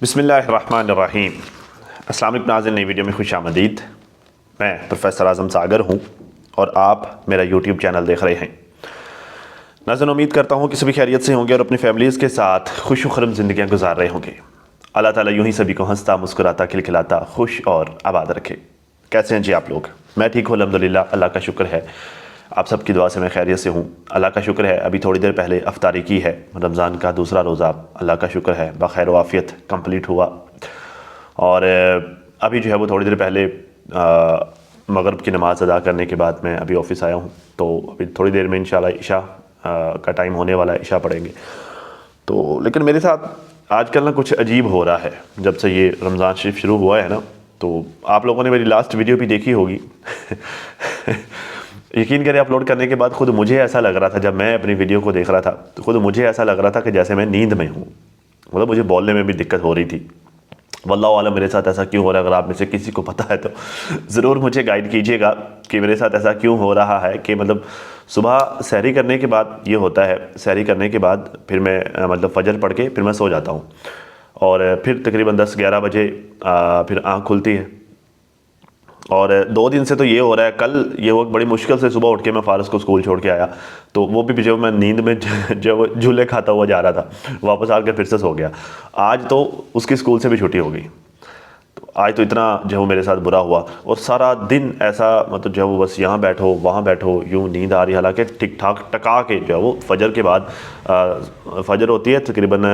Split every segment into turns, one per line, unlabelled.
बिस्मिल्लाहिर्रहमानिर्रहीम। अस्सलाम वालेकुम नाज़रीन, नई वीडियो में खुश आमदीद। मैं प्रोफेसर आज़म सागर हूँ और आप मेरा यूट्यूब चैनल देख रहे हैं। नाज़रीन, उम्मीद करता हूँ कि सभी खैरियत से होंगे और अपनी फैमिलीज़ के साथ खुश खुरम ज़िंदगियाँ गुजार रहे होंगे। अल्लाह ताला यूँ ही सभी को हंसता मुस्कुराता खिलखिलाता खुश और आबाद रखे। कैसे हैं जी आप लोग? मैं ठीक हूँ अल्हम्दुलिल्लाह, अल्लाह का शुक्र है। आप सबकी दुआ से मैं खैरियत से हूँ, अल्लाह का शुक्र है। अभी थोड़ी देर पहले अफ्तारी की है, रमज़ान का दूसरा रोज़ा, अल्लाह का शुक्र है बखैर वाफ़ियत कंप्लीट हुआ। और अभी जो है वो थोड़ी देर पहले मगरिब की नमाज़ अदा करने के बाद मैं अभी ऑफ़िस आया हूँ। तो अभी थोड़ी देर में इंशाल्लाह इशा का टाइम होने वाला है, इशा पढ़ेंगे। तो लेकिन मेरे साथ आजकल ना कुछ अजीब हो रहा है। जब से ये रमज़ान शरीफ शुरू हुआ है ना, तो आप लोगों ने मेरी लास्ट वीडियो भी देखी होगी। यकीन करें, अपलोड करने के बाद खुद मुझे ऐसा लग रहा था, जब मैं अपनी वीडियो को देख रहा था तो खुद मुझे ऐसा लग रहा था कि जैसे मैं नींद में हूँ। मतलब मुझे बोलने में भी दिक्कत हो रही थी। वल्लाहु आलम मेरे साथ ऐसा क्यों हो रहा है। अगर आप में से किसी को पता है तो ज़रूर मुझे गाइड कीजिएगा कि मेरे साथ ऐसा क्यों हो रहा है। कि मतलब सुबह सहरी करने के बाद ये होता है, सहरी करने के बाद फिर मैं मतलब फ़जर पढ़ के फिर मैं सो जाता हूँ और फिर तकरीबन 10-11 बजे फिर आँख खुलती है। और 2 दिन से तो ये हो रहा है। कल ये वो बड़ी मुश्किल से सुबह उठ के मैं फ़ारस को स्कूल छोड़ के आया, तो वो भी जो मैं नींद में जो झूले खाता हुआ जा रहा था, वापस आकर फिर से सो गया। आज तो उसकी स्कूल से भी छुट्टी हो गई। तो आज तो इतना जो है मेरे साथ बुरा हुआ और सारा दिन ऐसा मतलब जो है वो बस यहाँ बैठो वहाँ बैठो, यूँ नींद आ रही। हालांकि ठीक ठाक टका के जो है वो फ़जर के बाद फ़जर होती है तकरीबन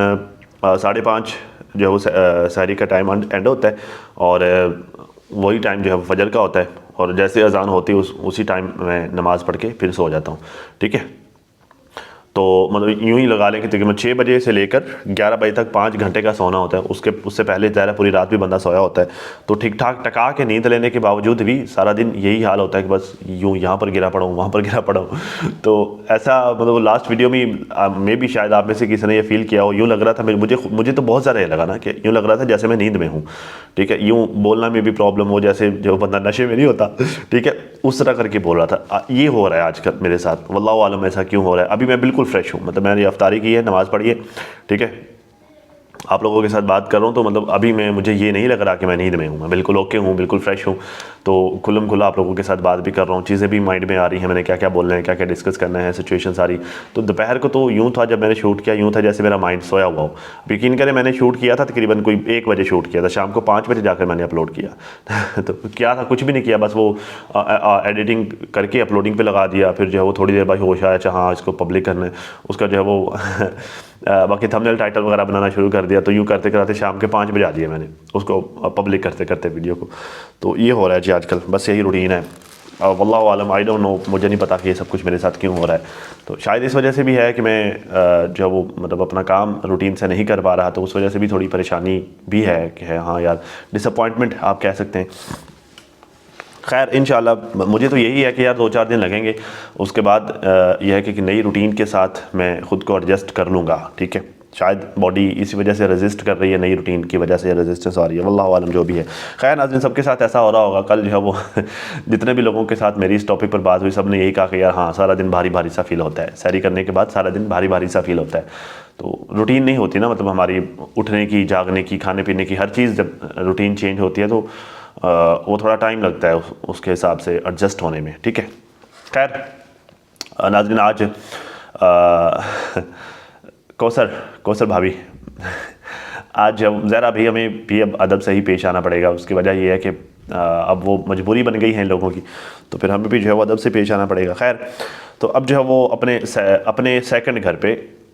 5:30 जो है वो सहरी का टाइम एंड होता है और वही टाइम जो है फ़जर का होता है। और जैसे अज़ान होती है उसी टाइम मैं नमाज़ पढ़ के फिर सो जाता हूँ। ठीक है, तो मतलब यूँ ही लगा लें कि तकरीबन 6 बजे से लेकर 11 बजे तक 5 घंटे का सोना होता है। उससे पहले ज़ाहिर पूरी रात भी बंदा सोया होता है। तो ठीक ठाक टका के नींद लेने के बावजूद भी सारा दिन यही हाल होता है कि बस यूँ यहाँ पर गिरा पड़ा हूँ, वहाँ पर गिरा पड़ा हूँ। तो ऐसा मतलब लास्ट वीडियो में भी शायद आप में से किसी ने ये फील किया हो। यूँ लग रहा था मुझे तो बहुत ज़्यादा ये लगा ना कि यूँ लग रहा था जैसे मैं नींद में हूँ। ठीक है, यूँ बोलना में भी प्रॉब्लम हो, जैसे जो बंदा नशे में नहीं होता। ठीक है, उस तरह करके बोल रहा था। ये हो रहा है आजकल मेरे साथ, वल्लाहु आलम ऐसा क्यों हो रहा है। अभी मैं बिल्कुल फ्रेश हूँ, मतलब मैंने अफ्तारी की है, नमाज़ पढ़ी है। ठीक है, आप लोगों के साथ बात कर रहा हूँ तो मतलब अभी मुझे ये नहीं लग रहा कि मैं नींद में हूँ। मैं बिल्कुल ओके हूँ, बिल्कुल फ्रेश हूँ। तो खुल्लम खुल्ला आप लोगों के साथ बात भी कर रहा हूँ, चीज़ें भी माइंड में आ रही हैं, मैंने क्या क्या बोलना है, क्या क्या डिस्कस करना है, सिचुएशन सारी। तो दोपहर को तो यूँ था, जब मैंने शूट किया यूँ था जैसे मेरा माइंड सोया हुआ हो। यकीन करें, मैंने शूट किया था तकरीबन कोई 1 बजे शूट किया था, शाम को 5 बजे जाकर मैंने अपलोड किया। तो क्या था, कुछ भी नहीं किया, बस वो एडिटिंग करके अपलोडिंग पे लगा दिया। फिर जो है वो थोड़ी देर बाद होश आया, अच्छा हाँ इसको पब्लिक करना है, उसका जो है वो बाकी थंबनेल टाइटल वगैरह बनाना शुरू कर दिया। तो यूँ करते करते शाम के 5 बजा दिए मैंने उसको पब्लिक करते करते वीडियो को। तो ये हो रहा है जी आजकल, बस यही रूटीन है। वल्लाहु आलम, आई डोंट नो, मुझे नहीं पता कि ये सब कुछ मेरे साथ क्यों हो रहा है। तो शायद इस वजह से भी है कि मैं जो वो मतलब अपना काम रूटीन से नहीं कर पा रहा, तो उस वजह से भी थोड़ी परेशानी भी है कि है, हाँ यार, डिसअपॉइंटमेंट आप कह सकते हैं। खैर इंशाल्लाह मुझे तो यही है कि यार 2-4 दिन लगेंगे, उसके बाद यह है कि नई रूटीन के साथ मैं ख़ुद को एडजस्ट कर लूँगा। ठीक है, शायद बॉडी इसी वजह से रेजिस्ट कर रही है, नई रूटीन की वजह से रेजिस्टेंस आ रही है, वल्लाहु आलम जो भी है। खैर नाज़रीन, सबके साथ ऐसा हो रहा होगा। कल जो है वो जितने भी लोगों के साथ मेरी इस टॉपिक पर बात हुई, सब ने यही कहा कि यार हाँ, सारा दिन भारी भारी सा फील होता है, सहरी करने के बाद सारा दिन भारी भारी सा फील होता है। तो रूटीन नहीं होती ना, मतलब हमारी उठने की, जागने की, खाने पीने की, हर चीज़ जब रूटीन चेंज होती है तो वो थोड़ा टाइम लगता है उसके हिसाब से एडजस्ट होने में। ठीक है, खैर नाज़रीन, आज कौसर भाभी आज जब ज़रा भी हमें भी अब अदब से ही पेश आना पड़ेगा। उसकी वजह यह है कि अब वो मजबूरी बन गई है लोगों की, तो फिर हमें भी जो है वो अदब से पेश आना पड़ेगा। खैर, तो अब जो है वो अपने सेकंड घर पे,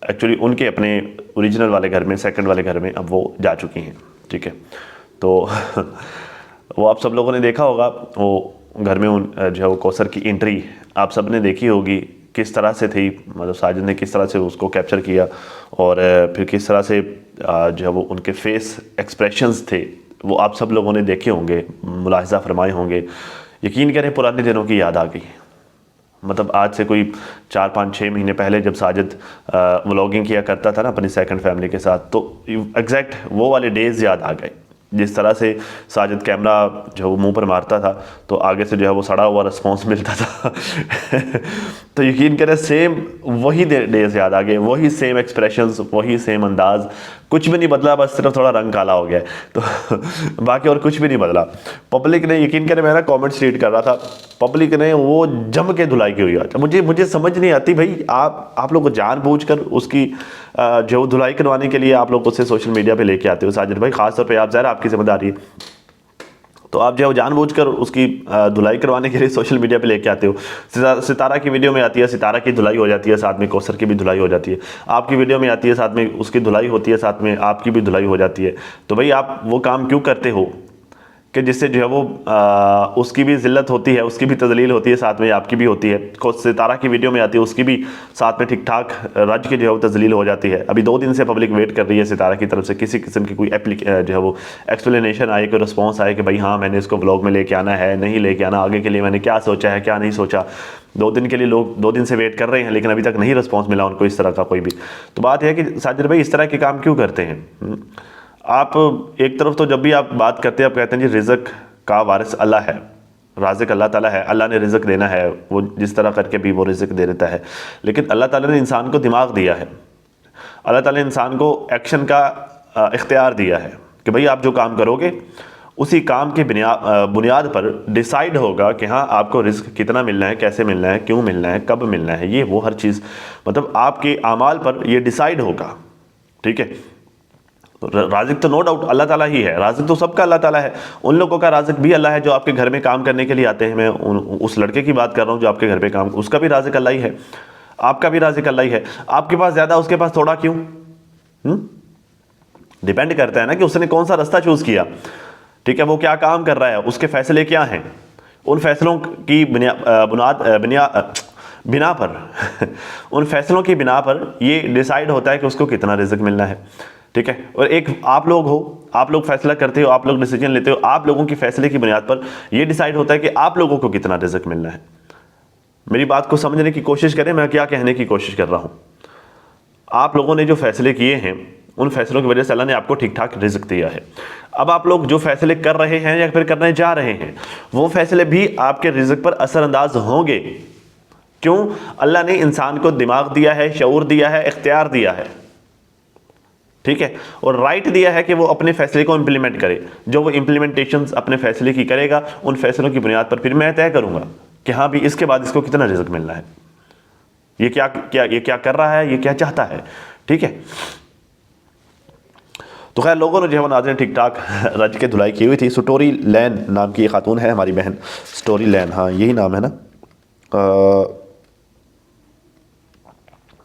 एक्चुअली उनके अपने ओरिजिनल वाले घर में, सेकंड वाले घर में अब वो जा चुकी हैं। ठीक है, तो वो आप सब लोगों ने देखा होगा, वो घर में जो है वो कौसर की एंट्री आप सब ने देखी होगी, किस तरह से थी। मतलब साजिद ने किस तरह से उसको कैप्चर किया और फिर किस तरह से जो है वो उनके फेस एक्सप्रेशंस थे, वो आप सब लोगों ने देखे होंगे, मुलाहिज़ा फरमाए होंगे। यकीन करें, पुराने दिनों की याद आ गई। मतलब आज से कोई 4-5-6 महीने पहले जब साजिद व्लॉगिंग किया करता था ना अपनी सेकंड फैमिली के साथ, तो एग्जैक्ट वो वाले डेज़ याद आ गए। जिस तरह से साजिद कैमरा जो मुंह पर मारता था तो आगे से जो है वो सड़ा हुआ रिस्पॉन्स मिलता था तो यकीन करें सेम वही डेज याद आ गए, वही सेम एक्सप्रेशंस, वही सेम अंदाज, कुछ भी नहीं बदला, बस सिर्फ थोड़ा रंग काला हो गया तो बाकी और कुछ भी नहीं बदला। पब्लिक ने, यकीन करें, मैं ना कॉमेंट्स रीड कर रहा था, पब्लिक ने वो जम के धुलाई की हुई है। मुझे समझ नहीं आती भाई, आप लोग जानबूझकर उसकी जो धुलाई करवाने के लिए आप लोग उसे सोशल मीडिया पे लेके आते हो साजिद भाई, खासतौर पे आप, ज़रा आपकी जिम्मेदारी है, तो आप जो जानबूझकर उसकी धुलाई करवाने के लिए सोशल मीडिया पे लेके आते हो। सितारा की वीडियो में आती है, सितारा की धुलाई हो जाती है, साथ में कौसर की भी धुलाई हो जाती है। आपकी वीडियो में आती है, साथ में उसकी धुलाई होती है, साथ में आपकी भी धुलाई हो जाती है। तो भाई आप वो काम क्यों करते हो कि जिससे जो है वो उसकी भी ज़िल्लत होती है, उसकी भी तजलील होती है, साथ में आपकी भी होती है। सितारा की वीडियो में आती है, उसकी भी साथ में ठीक ठाक रज के जो है वो तजलील हो जाती है। अभी 2 दिन से पब्लिक वेट कर रही है सितारा की तरफ से किसी किस्म की कोई जो है वो एक्सप्लेनेशन आए, कोई रिस्पॉन्स आए कि भाई हाँ मैंने इसको व्लॉग में लेके आना है, नहीं लेके आना, आगे के लिए मैंने क्या सोचा है, क्या नहीं सोचा। 2 दिन के लिए लोग 2 दिन से वेट कर रहे हैं, लेकिन अभी तक नहीं रिस्पॉन्स मिला उनको इस तरह का कोई भी। तो बात यह है कि साजिद भाई इस तरह के काम क्यों करते हैं? आप एक तरफ तो जब भी आप बात करते हैं आप कहते हैं जी रिज़्क का वारिस अल्लाह है, राज़िक अल्लाह ताला है, अल्लाह ने रिज़्क देना है, वो जिस तरह करके भी वो रिज़्क दे देता है। लेकिन अल्लाह ताला ने इंसान को दिमाग दिया है, अल्लाह ताला ने इंसान को एक्शन का इख्तियार दिया है कि भाई आप जो काम करोगे उसी काम के बुनियाद पर डिसाइड होगा कि हाँ आपको रिज़्क कितना मिलना है, कैसे मिलना है, क्यों मिलना है, कब मिलना है, ये वो हर चीज़ मतलब आपके आमाल पर ये डिसाइड होगा। ठीक है, तो राज़िक तो नो डाउट अल्लाह ताला ही है, राज़िक तो सबका अल्लाह ताला है। उन लोगों का राज़िक भी अल्लाह है जो आपके घर में काम करने के लिए आते हैं। मैं उस लड़के की बात कर रहा हूँ जो आपके घर पे काम, उसका भी राज़िक अल्लाह ही है, आपका भी राज़िक अल्लाह ही है। आपके पास ज़्यादा, उसके पास थोड़ा, क्यों? डिपेंड करता है ना कि उसने कौन सा रास्ता चूज़ किया। ठीक है, वो क्या काम कर रहा है, उसके फैसले क्या हैं, उन फैसलों की बिना पर उन फैसलों की बिना पर ये डिसाइड होता है कि उसको कितना रिज़्क मिलना है। ठीक है, और एक आप लोग हो, आप लोग फैसला करते हो, आप लोग डिसीजन लेते हो, आप लोगों की फैसले की बुनियाद पर यह डिसाइड होता है कि आप लोगों को कितना रिज़्क मिलना है। मेरी बात को समझने की कोशिश करें, मैं क्या कहने की कोशिश कर रहा हूं। आप लोगों ने जो फैसले किए हैं उन फैसलों की वजह से अल्लाह ने आपको ठीक ठाक रिज़्क दिया है। अब आप लोग जो फैसले कर रहे हैं या फिर करने जा रहे हैं वो फैसले भी आपके रिज़्क पर असरअंदाज होंगे। क्यों? अल्लाह ने इंसान को दिमाग दिया है, शऊर दिया है, इख्तियार दिया है। ठीक है, और राइट दिया है कि वो अपने फैसले को इंप्लीमेंट करे। जो वो इंप्लीमेंटेशन अपने फैसले की करेगा, उन फैसलों की बुनियाद पर फिर मैं तय करूंगा कि हाँ भी इसके बाद इसको कितना रिज़्क मिलना है, ये क्या कर रहा है, ये क्या चाहता है। ठीक है, तो खैर लोगों ने जो है नाज़रीन ठीक ठाक रज के धुलाई की हुई थी। स्टोरी लैन नाम की एक खातून है हमारी बहन, स्टोरी लैन, हाँ यही नाम है ना,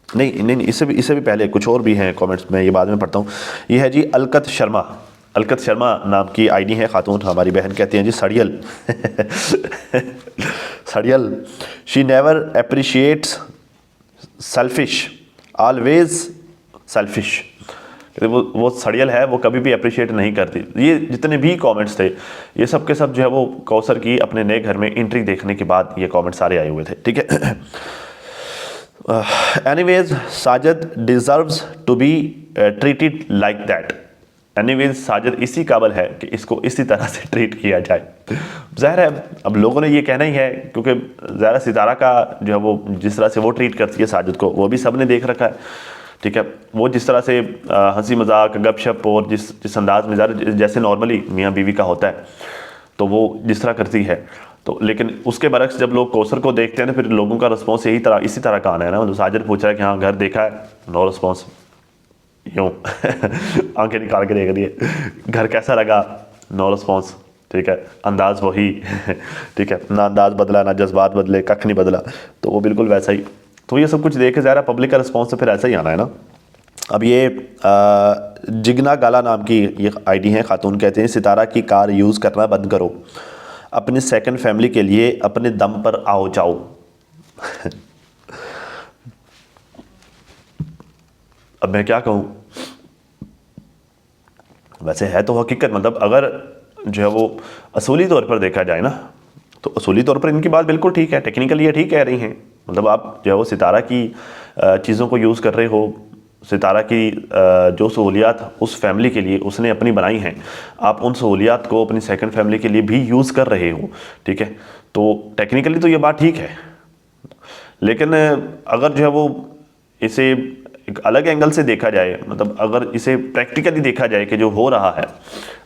नहीं इससे भी पहले कुछ और भी हैं कमेंट्स में, ये बाद में पढ़ता हूँ। ये है जी अलकत शर्मा नाम की आईडी है खातून हमारी बहन, कहती हैं जी सड़ियल सड़ियल, she never appreciates selfish, always selfish. वो सड़ियल है, वो कभी भी अप्रिशिएट नहीं करती। ये जितने भी कमेंट्स थे ये सब के सब जो है वो कौसर की अपने नए घर में एंट्री देखने के बाद ये कमेंट सारे आए हुए थे। ठीक है, anyways Sajid deserves to be treated like that. Anyways Sajid इसी काबिल है कि इसको इसी तरह से ट्रीट किया जाए। ज़ाहिर है अब लोगों ने ये कहना ही है, क्योंकि ज़ाहिर सितारा का जो है वो जिस तरह से वो ट्रीट करती है साजिद को वो भी सब ने देख रखा है। ठीक है, वो जिस तरह से हंसी मजाक गपशप और जिस अंदाज में जैसे नॉर्मली मियाँ बीवी का होता है तो वो जिस तरह करती है, तो लेकिन उसके बरक्स जब लोग कौसर को देखते हैं ना फिर लोगों का रिस्पॉन्स इसी तरह का आना है ना। मतलब साजिद पूछ रहा है कि हाँ घर देखा है, नो रिस्पॉन्स, यूँ आंखें निकाल के देख दिए, घर कैसा लगा, नो रिस्पॉन्स। ठीक है, अंदाज वही ठीक है, ना अंदाज बदला ना जज्बात बदले, कख नहीं बदला, तो वो बिल्कुल वैसा ही। तो ये सब कुछ देखे ज़रा पब्लिक का रिस्पॉन्स तो फिर ऐसा ही आना है ना। अब ये जिगना गाला नाम की ये आईडी है खातून, कहते हैं सितारा की कार यूज़ करना बंद करो, अपने सेकंड फैमिली के लिए अपने दम पर आओ जाओ अब मैं क्या कहूँ, वैसे है तो हकीकत, मतलब अगर जो है वो असूली तौर पर देखा जाए ना तो असूली तौर पर इनकी बात बिल्कुल ठीक है, टेक्निकली ये ठीक कह रही हैं। मतलब आप जो है वो सितारा की चीज़ों को यूज़ कर रहे हो, सितारा की जो सहूलियात उस फैमिली के लिए उसने अपनी बनाई हैं, आप उन सहूलियात को अपनी सेकंड फैमिली के लिए भी यूज़ कर रहे हो, ठीक है। तो टेक्निकली तो ये बात ठीक है, लेकिन अगर जो है वो इसे एक अलग एंगल से देखा जाए, मतलब अगर इसे प्रैक्टिकली देखा जाए कि जो हो रहा है,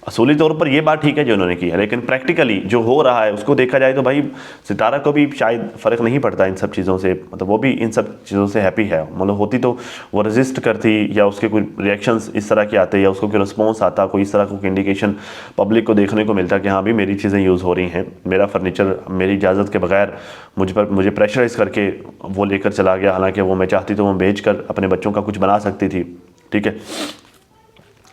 असूली तौर पर ये बात ठीक है जो उन्होंने की है, लेकिन प्रैक्टिकली जो हो रहा है उसको देखा जाए तो भाई सितारा को भी शायद फ़र्क नहीं पड़ता इन सब चीज़ों से, मतलब वो भी इन सब चीज़ों से हैप्पी है। मतलब होती तो वो रजिस्ट करती, या उसके कोई रिएक्शंस इस तरह के आते, या उसको कोई रिस्पॉन्स आता, कोई इस तरह को इंडिकेशन पब्लिक को देखने को मिलता कि हाँ भी मेरी चीज़ें यूज़ हो रही हैं, मेरा फर्नीचर मेरी इजाज़त के बगैर मुझे प्रेशराइज करके वो लेकर चला गया, हालांकि वो मैं चाहती तो वो बेच कर अपने बच्चों का कुछ बना सकती थी, ठीक है।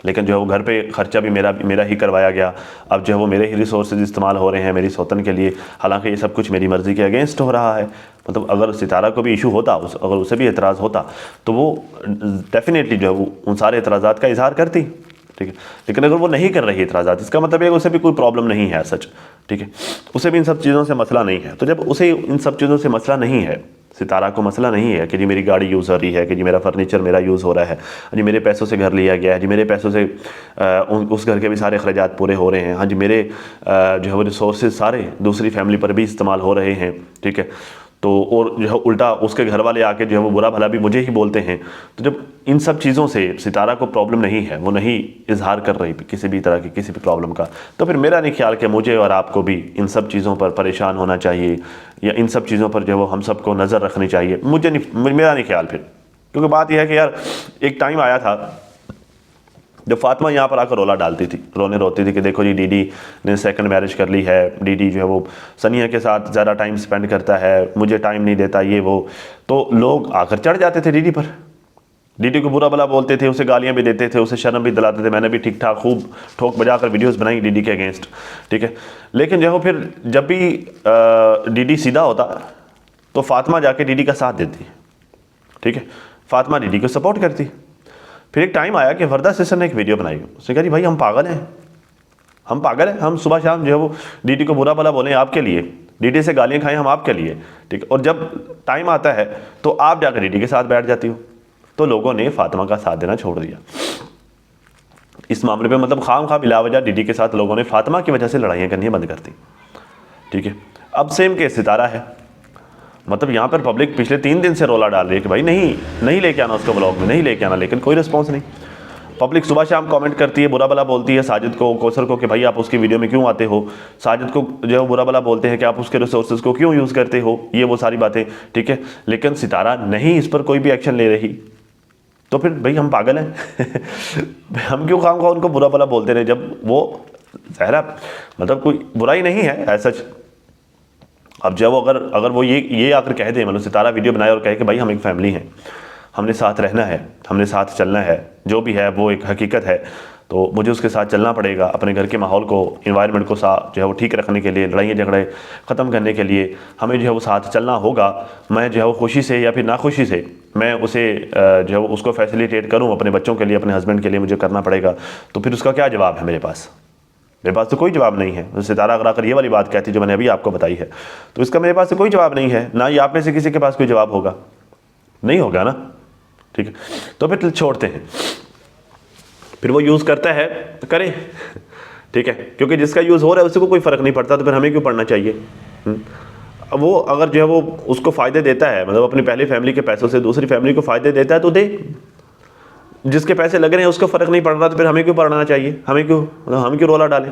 लेकिन जो है वो घर पे खर्चा भी मेरा ही करवाया गया। अब जो है वो मेरे ही रिसोर्सेज इस्तेमाल हो रहे हैं मेरी सौतन के लिए, हालांकि ये सब कुछ मेरी मर्ज़ी के अगेंस्ट हो रहा है। मतलब अगर सितारा को भी इशू होता, अगर उसे भी एतराज़ होता, तो वो डेफिनेटली जो है वो उन सारे एतराज़ात का इजहार करती, ठीक है। लेकिन अगर वो नहीं कर रही एतराज़ात, इसका मतलब है कि उसे भी कोई प्रॉब्लम नहीं है सच, ठीक है, उसे भी इन सब चीज़ों से मसला नहीं है। तो जब उसे इन सब चीज़ों से मसला नहीं है, सितारा को मसला नहीं है कि जी मेरी गाड़ी यूज़ हो रही है, कि जी मेरा फर्नीचर मेरा यूज़ हो रहा है, जी मेरे पैसों से घर लिया गया है, जी मेरे पैसों से उस घर के भी सारे अखराजात पूरे हो रहे हैं, हाँ जी मेरे जो है वो रिसोर्सेज सारे दूसरी फैमिली पर भी इस्तेमाल हो रहे हैं, ठीक है। तो और जो है उल्टा उसके घर वाले आके जो है वो बुरा भला भी मुझे ही बोलते हैं। तो जब इन सब चीज़ों से सितारा को प्रॉब्लम नहीं है, वो नहीं इजहार कर रही किसी भी तरह की किसी भी प्रॉब्लम का, तो फिर मेरा नहीं ख्याल कि मुझे और आपको भी इन सब चीज़ों पर परेशान होना चाहिए, या इन सब चीज़ों पर जो है वो हम सबको नज़र रखनी चाहिए। मेरा नहीं ख्याल फिर, क्योंकि बात यह है कि यार एक टाइम आया था जब फातिमा यहाँ पर आकर रोला डालती थी, रोती थी कि देखो जी डीडी ने सेकंड मैरिज कर ली है, डीडी जो है वो सनिया के साथ ज़्यादा टाइम स्पेंड करता है, मुझे टाइम नहीं देता, ये वो। तो लोग आकर चढ़ जाते थे डीडी पर, डीडी को बुरा भला बोलते थे, उसे गालियाँ भी देते थे, उसे शर्म भी दिलाते थे। मैंने भी ठीक ठाक खूब ठोक बजा कर वीडियोज़ बनाई डीडी के अगेंस्ट, ठीक है। लेकिन जो है फिर जब भी डीडी सीधा होता तो फातिमा जाके डीडी का साथ देती, ठीक है, फातिमा डीडी को सपोर्ट करती। फिर एक टाइम आया कि वरदा सिस्टर ने एक वीडियो बनाई, उसने कहा जी भाई हम पागल हैं, हम सुबह शाम जो है वो डीडी को बुरा भला बोलें आपके लिए, डीडी से गालियाँ खाएं हम आपके लिए, ठीक है, और जब टाइम आता है तो आप जाकर डीडी के साथ बैठ जाती हो। तो लोगों ने फातिमा का साथ देना छोड़ दिया इस मामले पे, मतलब खाम खा बिलावजह डीडी के साथ लोगों ने फातिमा की वजह से लड़ाइयाँ करनी बंद कर दी, ठीक है। अब सेम केस सितारा है, मतलब यहाँ पर पब्लिक पिछले 3 दिन से रोला डाल रही है कि भाई नहीं लेके आना उसको ब्लॉग में, नहीं लेके आना, लेकिन कोई रिस्पॉन्स नहीं। पब्लिक सुबह शाम कमेंट करती है, बुरा भला बोलती है साजिद को, कौसर को कि भाई आप उसकी वीडियो में क्यों आते हो, साजिद को जो है बुरा भला बोलते हैं कि आप उसके रिसोर्सेज को क्यों यूज़ करते हो, ये वो सारी बातें, ठीक है। लेकिन सितारा नहीं इस पर कोई भी एक्शन ले रही, तो फिर भाई हम पागल हैं हम क्यों खाम खा उनको बुरा भला बोलते रहे, जब वो ज़ाहिर मतलब कोई बुराई नहीं है ऐसा। अब जब वो अगर वो ये आकर कह दे, मतलब सितारा वीडियो बनाए और कहे कि भाई हम एक फैमिली हैं, हमने साथ रहना है, हमने साथ चलना है, जो भी है वो एक हकीकत है, तो मुझे उसके साथ चलना पड़ेगा अपने घर के माहौल को, इन्वायरमेंट को जो है वो ठीक रखने के लिए, लड़ाइयाँ झगड़े ख़त्म करने के लिए हमें जो है वो साथ चलना होगा। मैं जो है वो खुशी से या फिर नाखुशी से मैं उसे जो है वो उसको फैसिलिटेट करूँ अपने बच्चों के लिए, अपने हस्बैंड के लिए मुझे करना पड़ेगा। तो फिर उसका क्या जवाब है मेरे पास तो कोई जवाब नहीं है। तो सितारा अगर आकर ये वाली बात कहती जो मैंने अभी आपको बताई है, तो इसका मेरे पास से कोई जवाब नहीं है, ना ही आप में से किसी के पास कोई जवाब होगा, नहीं होगा ना, ठीक है। तो फिर छोड़ते हैं, फिर वो यूज़ करता है तो करे, ठीक है, क्योंकि जिसका यूज़ हो रहा है उससे को कोई फ़र्क नहीं पड़ता, तो फिर हमें क्यों पढ़ना चाहिए। अब वो अगर जो है वो उसको फ़ायदे देता है, मतलब अपनी पहली फैमिली के पैसों से दूसरी फैमिली को फ़ायदे देता है तो दे, जिसके पैसे लग रहे हैं उसको फ़र्क नहीं पड़ रहा, तो फिर हमें क्यों पढ़ना चाहिए, हमें क्यों, मतलब हम क्यों रोला डालें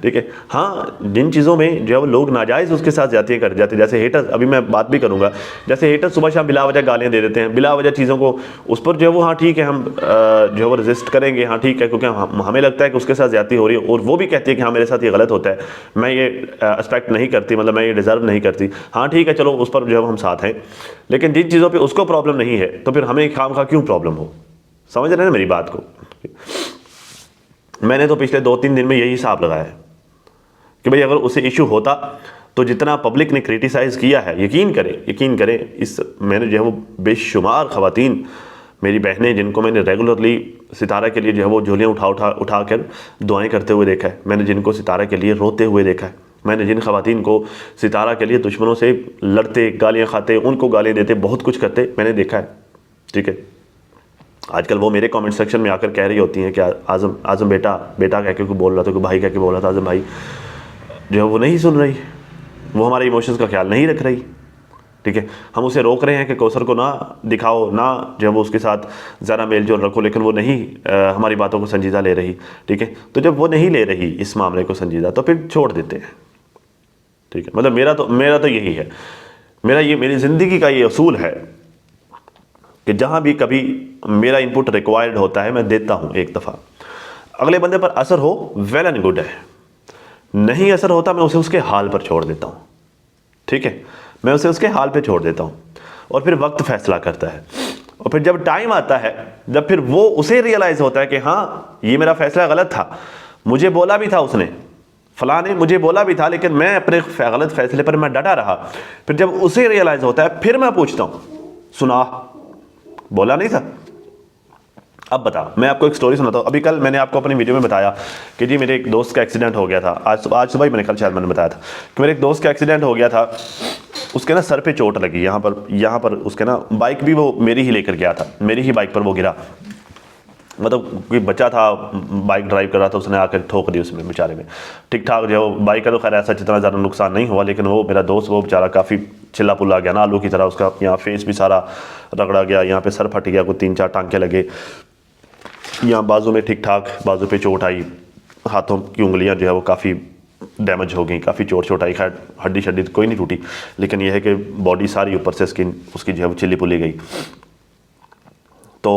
ठीक है। हाँ, जिन चीज़ों में जो है वो लोग नाजायज़ उसके साथ जाती कर जाते, जैसे हेटर्स, अभी मैं बात भी करूँगा, जैसे हेटर्स सुबह शाम बिला वजह गालियाँ दे देते हैं, बिला वजह चीज़ों को, उस पर जो है वो हाँ ठीक है हम जो है वो रजिस्ट करेंगे, हाँ ठीक है, क्योंकि हमें लगता है कि उसके साथ ज़्यादती हो रही है और वो भी कहती है कि हाँ मेरे साथ ये गलत होता है, मैं ये एक्सपेक्ट नहीं करती, मतलब मैं ये डिज़र्व नहीं करती, हाँ ठीक है चलो उस पर जो है हम साथ हैं। लेकिन जिन चीज़ों पर उसको प्रॉब्लम नहीं है तो फिर हमें खामखा क्यों प्रॉब्लम हो, समझ रहे हैं ना मेरी बात को। मैंने तो पिछले 2-3 दिन में यही हिसाब लगाया है कि भाई अगर उसे इशू होता तो जितना पब्लिक ने क्रिटिसाइज़ किया है, यकीन करें इस मैंने जो है वो बेशुमार ख़वातीन मेरी बहनें जिनको मैंने रेगुलरली सितारा के लिए जो है वो झोलियाँ उठा कर दुआएं करते हुए देखा है, मैंने जिनको सितारा के लिए रोते हुए देखा है, मैंने जिन ख़वातीन को सितारा के लिए दुश्मनों से लड़ते, गालियाँ खाते, उनको गालियाँ देते, बहुत कुछ करते मैंने देखा है, ठीक है। आजकल वो मेरे कमेंट सेक्शन में आकर कह रही होती हैं कि आज़म आज़म बेटा बेटा कह के बोल रहा था, कोई भाई कह के बोल रहा था, आज़म भाई जो है वो नहीं सुन रही, वो हमारे इमोशंस का ख्याल नहीं रख रही। ठीक है, हम उसे रोक रहे हैं कि कौसर को ना दिखाओ, ना जो है वो उसके साथ ज़रा मेल जोल रखो, लेकिन वो नहीं हमारी बातों को संजीदा ले रही। ठीक है, तो जब वो नहीं ले रही इस मामले को संजीदा तो फिर छोड़ देते हैं। ठीक है, मतलब मेरा तो यही है, मेरी ज़िंदगी का ये असूल है कि जहाँ भी कभी मेरा इनपुट रिक्वायर्ड होता है मैं देता हूँ एक दफ़ा, अगले बंदे पर असर हो वेल एंड गुड है, नहीं असर होता मैं उसे उसके हाल पर छोड़ देता हूँ। ठीक है, मैं उसे उसके हाल पे छोड़ देता हूँ और फिर वक्त फैसला करता है। और फिर जब टाइम आता है, जब फिर वो उसे रियलाइज़ होता है कि हाँ ये मेरा फैसला गलत था, मुझे बोला भी था उसने, फलां ने मुझे बोला भी था, लेकिन मैं अपने गलत फैसले पर मैं डटा रहा। फिर जब उसे रियलाइज़ होता है फिर मैं पूछता हूँ, सुना बोला नहीं था, अब बता। मैं आपको एक स्टोरी सुनाता हूँ। अभी कल मैंने आपको अपनी वीडियो में बताया कि जी मेरे एक दोस्त का एक्सीडेंट हो गया था। आज सुबह ही मैंने बताया था कि मेरे एक दोस्त का एक्सीडेंट हो गया था। उसके ना सर पे चोट लगी, यहाँ पर उसके ना, बाइक भी वो मेरी ही लेकर गया था, मेरी ही बाइक पर वो गिरा। मतलब कोई बच्चा था बाइक ड्राइव कर रहा था, उसने आकर ठोक दी उसमें बेचारे में। ठीक ठाक जो है बाइक का तो खैर ऐसा जितना ज़्यादा नुकसान नहीं हुआ, लेकिन वो मेरा दोस्त वो बेचारा काफ़ी चिल्ला पुल्ला गया ना, आलू की तरह। उसका यहाँ फेस भी सारा रगड़ा गया, यहाँ पे सर फट गया, कोई 3-4 टांके लगे, यहाँ बाजू में ठीक ठाक बाजू पे चोट आई, हाथों की उंगलियाँ जो है वो काफ़ी डैमेज हो गई, काफ़ी चोट आई। खैर हड्डी शड्डी कोई नहीं टूटी, लेकिन यह है कि बॉडी सारी ऊपर से स्किन उसकी जो है वो चिल्ली पुल्ली गई। तो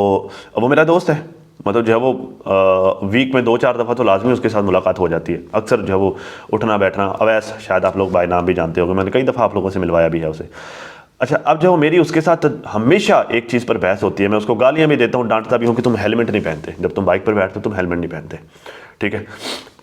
अब वो मेरा दोस्त है, मतलब जो है वो वीक में 2-4 दफ़ा तो लाजमी उसके साथ मुलाकात हो जाती है। अक्सर जो है वो उठना बैठना, अवैस शायद आप लोग बाय नाम भी जानते होंगे, मैंने कई दफ़ा आप लोगों से मिलवाया भी है उसे। अच्छा, अब जो मेरी उसके साथ हमेशा एक चीज़ पर बहस होती है, मैं उसको गालियाँ भी देता हूँ, डांटता भी हूँ कि तुम हेलमेट नहीं पहनते, जब तुम बाइक पर बैठते हो तुम हेलमेट नहीं पहनते। ठीक है,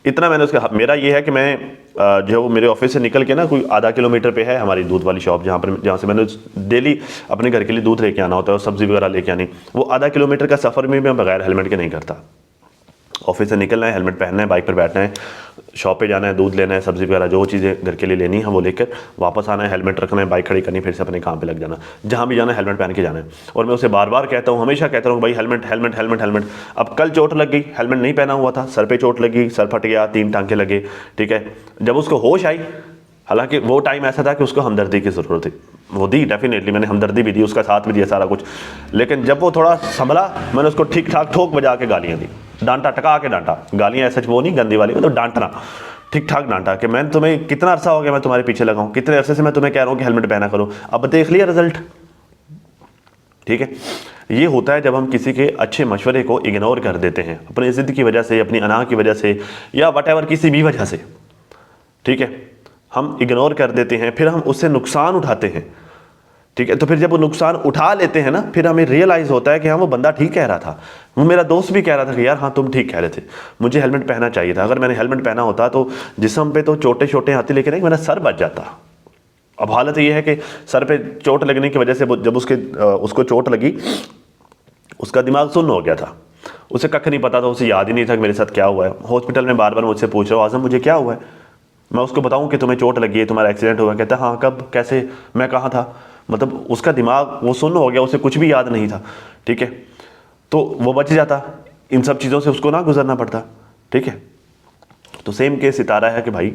इतना मैंने उसका, मेरा ये है कि मैं जो है वो मेरे ऑफिस से निकल के ना कोई आधा किलोमीटर पे है हमारी दूध वाली शॉप, जहाँ से मैंने डेली अपने घर के लिए दूध लेके आना होता है और सब्ज़ी वगैरह लेके आनी। वो आधा किलोमीटर का सफ़र में मैं बगैर हेलमेट के नहीं करता। ऑफिस से निकलना है, हेलमेट पहनना है, बाइक पर बैठना है, शॉप पे जाना है, दूध लेना है, सब्ज़ी वगैरह जो चीज़ें घर के लिए लेनी है वो लेकर वापस आना है, हेलमेट रखना है, बाइक खड़ी करनी, फिर से अपने काम पे लग जाना। जहाँ भी जाना है हेलमेट पहन के जाना है। और मैं उसे बार बार कहता हूँ, हमेशा कहता हूँ भाई हेलमेट हेलमेट हेलमेट हेलमेट। अब कल चोट लग गई, हेलमेट नहीं पहना हुआ था, सर पर चोट लगी, सर फट गया, 3 टांके लगे। ठीक है, जब उसको होश आई, हालांकि वो टाइम ऐसा था कि उसको हमदर्दी की ज़रूरत थी, वो दी डेफिनेटली, मैंने हमदर्दी भी दी, उसका साथ भी दिया सारा कुछ। लेकिन जब वो थोड़ा संभला, मैंने उसको ठीक ठाक ठोक बजा के गालियाँ दी, डांटा, टका के डांटा। गालियाँ ऐसा वो नहीं गंदी वाली, मतलब डांटना, ठीक ठाक डांटा कि मैं तुम्हें कितना अरसा हो गया मैं तुम्हारे पीछे लगा हूँ, कितने अरसे से मैं तुम्हें कह रहा हूँ कि हेलमेट पहना करो, अब देख लिया रिजल्ट। ठीक है, ये होता है जब हम किसी के अच्छे मशवरे को इग्नोर कर देते हैं अपनी ज़िद की वजह से, अपनी अना की वजह से, या वट किसी भी वजह से। ठीक है, हम इग्नोर कर देते हैं, फिर हम उससे नुकसान उठाते हैं। ठीक है, तो फिर जब वो नुकसान उठा लेते हैं ना, फिर हमें रियलाइज़ होता है कि हाँ वो बंदा ठीक कह रहा था। वो मेरा दोस्त भी कह रहा था कि यार हाँ तुम ठीक कह रहे थे, मुझे हेलमेट पहनना चाहिए था। अगर मैंने हेलमेट पहना होता तो जिस्म पे तो छोटे छोटे आते, लेकिन नहीं, मेरा सर बच जाता। अब हालत ये है कि सर पे चोट लगने की वजह से जब उसको चोट लगी, उसका दिमाग सुन्न हो गया था, उसे कख नहीं पता था, उसे याद ही नहीं था कि मेरे साथ क्या हुआ है। हॉस्पिटल में बार बार मुझसे पूछ रहा हूँ, आज़म मुझे क्या हुआ है, मैं उसको बताऊं कि तुम्हें चोट लगी है, तुम्हारा एक्सीडेंट हुआ। कहता हाँ कब, कैसे, मैं कहाँ था। मतलब उसका दिमाग वो सुन्न हो गया, उसे कुछ भी याद नहीं था। ठीक है, तो वो बच जाता, इन सब चीज़ों से उसको ना गुजरना पड़ता। ठीक है, तो सेम केस सितारा है कि भाई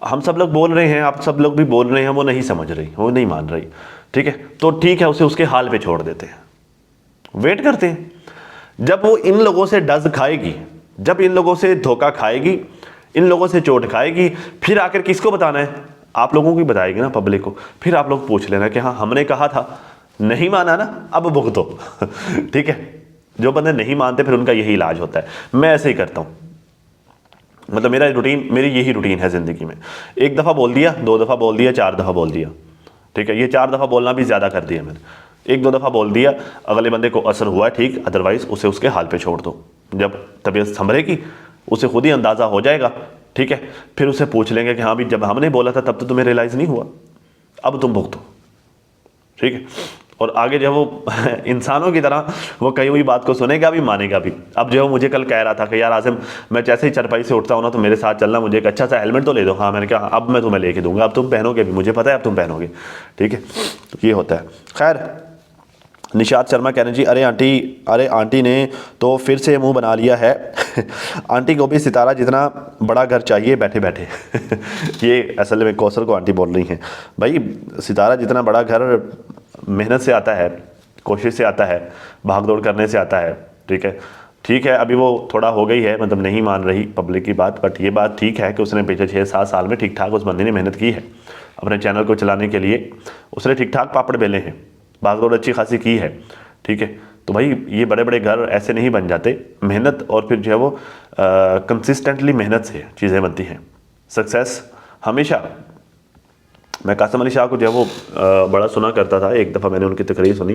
हम सब लोग बोल रहे हैं, आप सब लोग भी बोल रहे हैं, वो नहीं समझ रही, वो नहीं मान रही। ठीक है, तो ठीक है, उसे उसके हाल पे छोड़ देते हैं, वेट करते हैं। जब वो इन लोगों से डज खाएगी, जब इन लोगों से धोखा खाएगी, इन लोगों से चोट खाएगी, फिर आकर किसको बताना है, आप लोगों को बताएगी ना, पब्लिक को। फिर आप लोग पूछ लेना कि हाँ हमने कहा था, नहीं माना ना, अब भुगतो। ठीक है, जो बंदे नहीं मानते फिर उनका यही इलाज होता है। मैं ऐसे ही करता हूँ, मतलब मेरी यही रूटीन है ज़िंदगी में। 1 दफ़ा बोल दिया, 2 दफ़ा बोल दिया, 4 दफ़ा बोल दिया। ठीक है, ये 4 दफ़ा बोलना भी ज़्यादा कर दिया मैंने। 1-2 दफ़ा बोल दिया, अगले बंदे को असर हुआ ठीक, अदरवाइज़ उसे उसके हाल पे छोड़ दो। जब तबीयत संभलेगी उसे खुद ही अंदाज़ा हो जाएगा। ठीक है, फिर उसे पूछ लेंगे कि हाँ भी जब हमने बोला था तब तो तुम्हें रियलाइज़ नहीं हुआ, अब तुम भुगतो। ठीक है, और आगे जो वो इंसानों की तरह वो कही हुई बात को सुनेगा भी, मानेगा भी। अब जो है मुझे कल कह रहा था कि यार आज़म, मैं जैसे ही चरपाई से उठता हूँ ना तो मेरे साथ चलना, मुझे एक अच्छा सा हेलमेट तो ले दो। हाँ, मैंने कहा अब मैं तुम्हें लेके दूंगा, अब तुम पहनोगे भी, मुझे पता है अब तुम पहनोगे। ठीक है, तो ये होता है। खैर निशात शर्मा कह रहे हैं जी, अरे आंटी ने तो फिर से मुंह बना लिया है। आंटी को भी सितारा जितना बड़ा घर चाहिए बैठे बैठे। ये असल में कौसर को आंटी बोल रही हैं। भाई सितारा जितना बड़ा घर मेहनत से आता है, कोशिश से आता है, भाग दौड़ करने से आता है। ठीक है, अभी वो थोड़ा हो गई है, मतलब नहीं मान रही पब्लिक की बात, बट ये बात ठीक है कि उसने पिछले 6-7 साल में ठीक ठाक उस बंदे ने मेहनत की है अपने चैनल को चलाने के लिए। उसने ठीक ठाक पापड़ बेले हैं, भाग दौड़ अच्छी खासी की है। ठीक है, तो भाई ये बड़े बड़े घर ऐसे नहीं बन जाते, मेहनत और फिर जो है वो कंसिस्टेंटली मेहनत से चीज़ें बनती हैं। सक्सेस हमेशा, मैं कासिम अली शाह को जो है वो बड़ा सुना करता था। एक दफ़ा मैंने उनकी तकरीर सुनी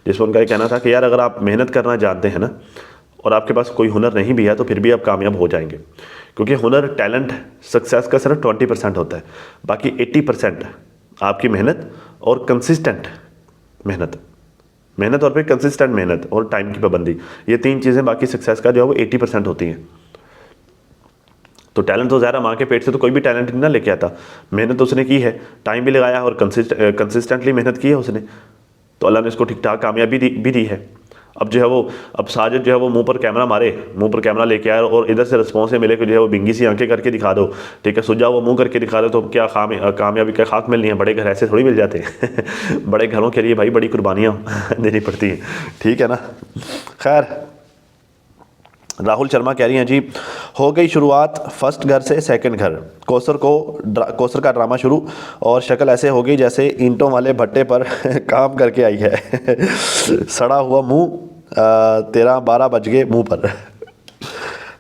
जिसमें उनका ये कहना था कि यार अगर आप मेहनत करना जानते हैं ना और आपके पास कोई हुनर नहीं भी है तो फिर भी आप कामयाब हो जाएंगे, क्योंकि हुनर, टैलेंट सक्सेस का सिर्फ 20% होता है, बाकी 80% आपकी मेहनत और कंसिस्टेंट मेहनत और फिर कंसिस्टेंट मेहनत और टाइम की पाबंदी, ये 3 चीज़ें बाकी सक्सेस का जो है वो 80% होती हैं। तो टैलेंट तो ज़ाहिर माँ के पेट से तो कोई भी टैलेंट नहीं ना लेके आता, मेहनत तो उसने की है, टाइम भी लगाया और कंसिस्टेंटली मेहनत की है उसने, तो अल्लाह ने उसको ठीक ठाक कामयाबी भी दी है। अब जो है वो, अब साजिद जो है वो मुंह पर कैमरा लेके आए और इधर से रिस्पॉन्स मिले कि जो है वो बिंगी सी आंखें करके दिखा दो, ठीक है, सुझा वो मुंह करके दिखा दो, तो क्या कामयाबी का खाक मिलनी है? बड़े घर ऐसे थोड़ी मिल जाते हैं। बड़े घरों के लिए भाई बड़ी कुर्बानियाँ देनी पड़ती हैं, ठीक है ना। खैर, राहुल शर्मा कह रही हैं जी, हो गई शुरुआत फर्स्ट घर से सेकंड घर, कौसर का ड्रामा शुरू और शक्ल ऐसे हो गई जैसे ईंटों वाले भट्टे पर काम करके आई है। सड़ा हुआ मुंह, 13-12 बज गए मुंह पर।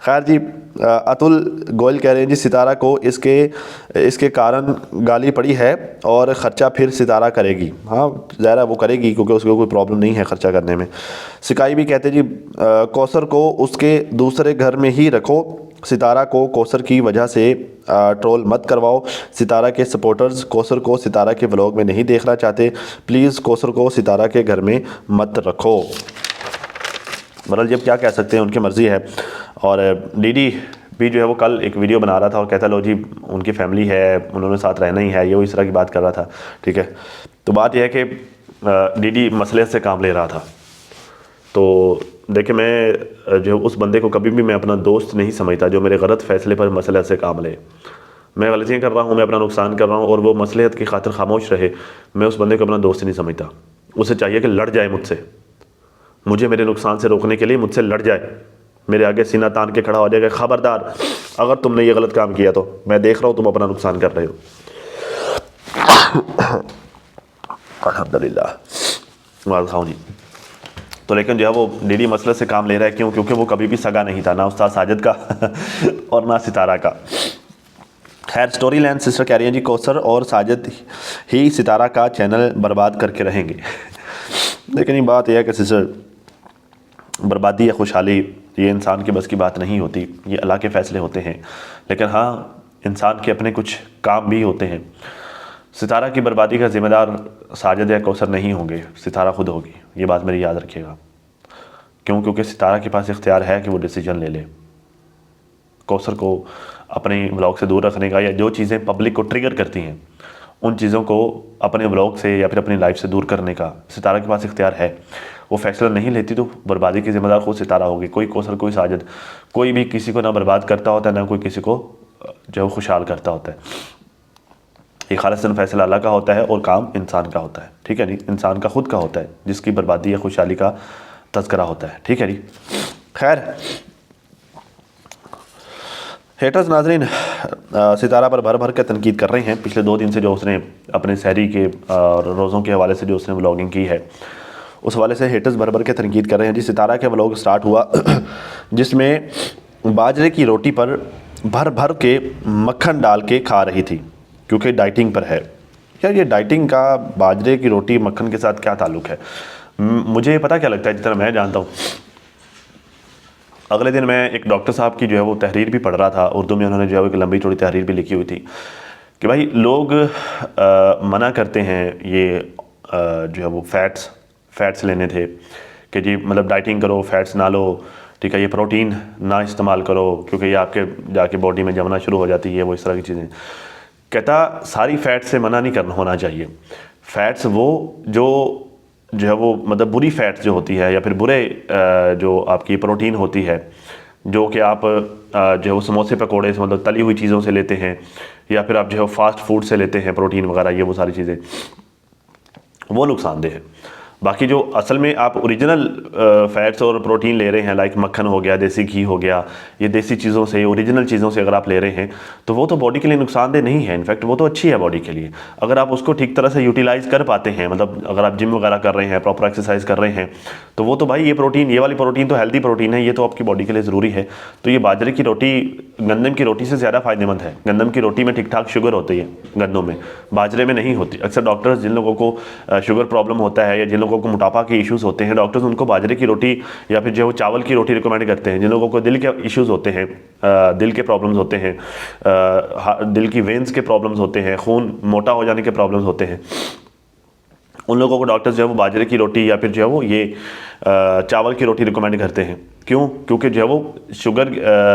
खैर जी, अतुल गोयल कह रहे हैं जी, सितारा को इसके कारण गाली पड़ी है और ख़र्चा फिर सितारा करेगी। हाँ ज़ाहिर वो करेगी क्योंकि उसको कोई प्रॉब्लम नहीं है ख़र्चा करने में। सिकाई भी कहते जी, कौसर को उसके दूसरे घर में ही रखो, सितारा को कौसर की वजह से ट्रोल मत करवाओ। सितारा के सपोर्टर्स कौसर को सितारा के व्लॉग में नहीं देखना चाहते, प्लीज़ कौसर को सितारा के घर में मत रखो। बहरहाल जब क्या कह सकते हैं, उनकी मर्ज़ी है। और डीडी भी जो है वो कल एक वीडियो बना रहा था और कहता लो जी उनकी फैमिली है, उन्होंने साथ रहना ही है, ये वो इस तरह की बात कर रहा था। ठीक है, तो बात यह है कि डीडी मसले से काम ले रहा था। तो देखिए, मैं जो उस बंदे को कभी भी मैं अपना दोस्त नहीं समझता जो मेरे गलत फ़ैसले पर मसले से काम ले। मैं गलतियाँ कर रहा हूँ, मैं अपना नुकसान कर रहा हूँ और वो मसलहत की खातिर खामोश रहे, मैं उस बंदे को अपना दोस्त नहीं समझता। उसे चाहिए कि लड़ जाए मुझसे, मुझे मेरे नुकसान से रोकने के लिए मुझसे लड़ जाए, मेरे आगे सीना तान के खड़ा हो जाएगा, खबरदार अगर तुमने ये गलत काम किया तो मैं देख रहा हूँ तुम अपना नुकसान कर रहे हो। अल्हम्दुलिल्लाह, वाद खाओ जी। तो लेकिन जो है वो डीडी मसले से काम ले रहा है, क्यों? क्योंकि वो कभी भी सगा नहीं था, ना उस्ताद साजिद का और ना सितारा का। खैर, स्टोरी लाइन सिस्टर कह रही हैं जी, कौसर और साजिद ही सितारा का चैनल बर्बाद करके रहेंगे। लेकिन ये बात यह है कि सिस्टर, बर्बादी या खुशहाली ये इंसान के बस की बात नहीं होती, ये अल्लाह के फ़ैसले होते हैं। लेकिन हाँ, इंसान के अपने कुछ काम भी होते हैं। सितारा की बर्बादी का ज़िम्मेदार साजिद या कौसर नहीं होंगे, सितारा खुद होगी, ये बात मेरी याद रखिएगा। क्यों? क्योंकि सितारा के पास इख्तियार है कि वो डिसीजन ले ले। कौसर को अपने ब्लॉग से दूर रखने का, या जो चीज़ें पब्लिक को ट्रिगर करती हैं उन चीज़ों को अपने ब्लॉग से या फिर अपनी लाइफ से दूर करने का सितारा के पास इख्तियार है। वो फैसला नहीं लेती तो बर्बादी की ज़िम्मेदार खुद सितारा होगी। कोई कौसर, कोई साजिद, कोई भी किसी को ना बर्बाद करता होता है, ना कोई किसी को जो खुशहाल करता होता है। ये खालिसन फैसला अल्लाह का होता है और काम इंसान का होता है। ठीक है जी, इंसान का खुद का होता है जिसकी बर्बादी या खुशहाली का तज़किरा होता है। ठीक है जी। खैर, हेटर्स नाजरीन सितारा पर भर भर के तनकीद कर रहे हैं पिछले 2 दिन से, जो उसने अपने सहरी के और रोज़ों के हवाले से जो उसने व्लॉगिंग की है, उस हवाले से हेटर्स भर भर के तनकीद कर रहे हैं जी। सितारा के व्लॉग स्टार्ट हुआ जिसमें बाजरे की रोटी पर भर भर के मक्खन डाल के खा रही थी, क्योंकि डाइटिंग पर है। यार ये डाइटिंग का बाजरे की रोटी मक्खन के साथ क्या ताल्लुक़ है? मुझे पता क्या लगता है, जितना मैं जानता हूँ, अगले दिन मैं एक डॉक्टर साहब की जो है वो तहरीर भी पढ़ रहा था, उर्दू में उन्होंने जो है एक लंबी चौड़ी तहरीर भी लिखी हुई थी कि भाई लोग मना करते हैं ये जो है वो फ़ैट्स लेने थे कि जी मतलब डाइटिंग करो, फ़ैट्स ना लो, ठीक है, ये प्रोटीन ना इस्तेमाल करो क्योंकि ये आपके जाके बॉडी में जमना शुरू हो जाती है, वो इस तरह की चीज़ें। कहता सारी फ़ैट्स से मना नहीं करना होना चाहिए। फ़ैट्स वो जो जो है वो मतलब बुरी फैट जो होती है या फिर बुरे जो आपकी प्रोटीन होती है, जो कि आप जो है वो समोसे पकोड़े से मतलब तली हुई चीज़ों से लेते हैं, या फिर आप जो है फास्ट फूड से लेते हैं प्रोटीन वगैरह, ये वो सारी चीज़ें वो नुकसानदेह है। बाकी जो असल में आप ओरिजिनल फैट्स और प्रोटीन ले रहे हैं, लाइक मक्खन हो गया, देसी घी हो गया, ये देसी चीज़ों से, ओरिजिनल चीज़ों से अगर आप ले रहे हैं तो वो तो बॉडी के लिए नुकसानदेह नहीं है। इनफैक्ट वो तो अच्छी है बॉडी के लिए, अगर आप उसको ठीक तरह से यूटिलाइज़ कर पाते हैं। मतलब अगर आप जिम वगैरह कर रहे हैं, प्रॉपर एक्सरसाइज कर रहे हैं, तो वो तो भाई ये प्रोटीन, ये वाली प्रोटीन तो हेल्दी प्रोटीन है, ये तो आपकी बॉडी के लिए ज़रूरी है। तो ये बाजरे की रोटी गंदम की रोटी से ज़्यादा फ़ायदेमंद है। गंदम की रोटी में ठीक ठाक शुगर होती है, गंदों में, बाजरे में नहीं होती। अक्सर डॉक्टर्स जिन लोगों को शुगर प्रॉब्लम होता है या जिन लोगों को मोटापा के इश्यूज़ होते हैं, डॉक्टर्स उनको बाजरे की रोटी या फिर जो चावल की रोटी रिकमेंड करते हैं। जिन लोगों को दिल के इश्यूज़ होते हैं, दिल के प्रॉब्लम्स होते हैं, दिल की वेन्स के प्रॉब्लम्स होते हैं, खून मोटा हो जाने के प्रॉब्लम्स होते हैं, उन लोगों को डॉक्टर्स जो है वो बाजरे की रोटी या फिर जो है वो ये चावल की रोटी रिकमेंड करते हैं। क्यों? क्योंकि जो है वो शुगर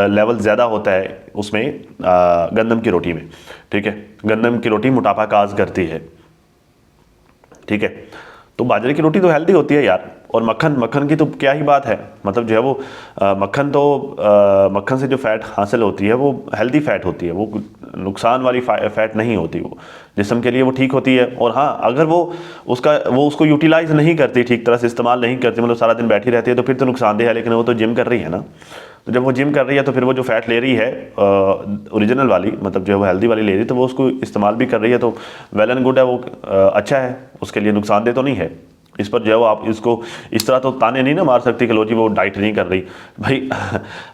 लेवल ज़्यादा होता है उसमें, गंदम की रोटी में। ठीक है, गंदम की रोटी मोटापा काज करती है। ठीक है, तो बाजरे की रोटी तो हेल्दी होती है यार। और मक्खन की तो क्या ही बात है। मतलब जो है वो मक्खन से जो फ़ैट हासिल होती है वो हेल्दी फ़ैट होती है, वो नुकसान वाली फ़ैट नहीं होती, वो जिस्म के लिए वो ठीक होती है। और हाँ, अगर वो उसको यूटिलाइज़ नहीं करती, ठीक तरह से इस्तेमाल नहीं करती, मतलब सारा दिन बैठी रहती है, तो फिर तो नुकसानदेह है। लेकिन वो तो जिम कर रही है ना, तो जब वो जिम कर रही है तो फिर वो जो फ़ैट ले रही है ओरिजिनल वाली, मतलब जो है वो हेल्दी वाली ले रही है, तो वो उसको इस्तेमाल भी कर रही है, तो वेल एंड गुड है, वो अच्छा है, उसके लिए नुकसानदेह तो नहीं है। इस पर जो है वो आप इसको इस तरह तो ताने नहीं ना मार सकती कि लो जी वो डाइट नहीं कर रही भाई।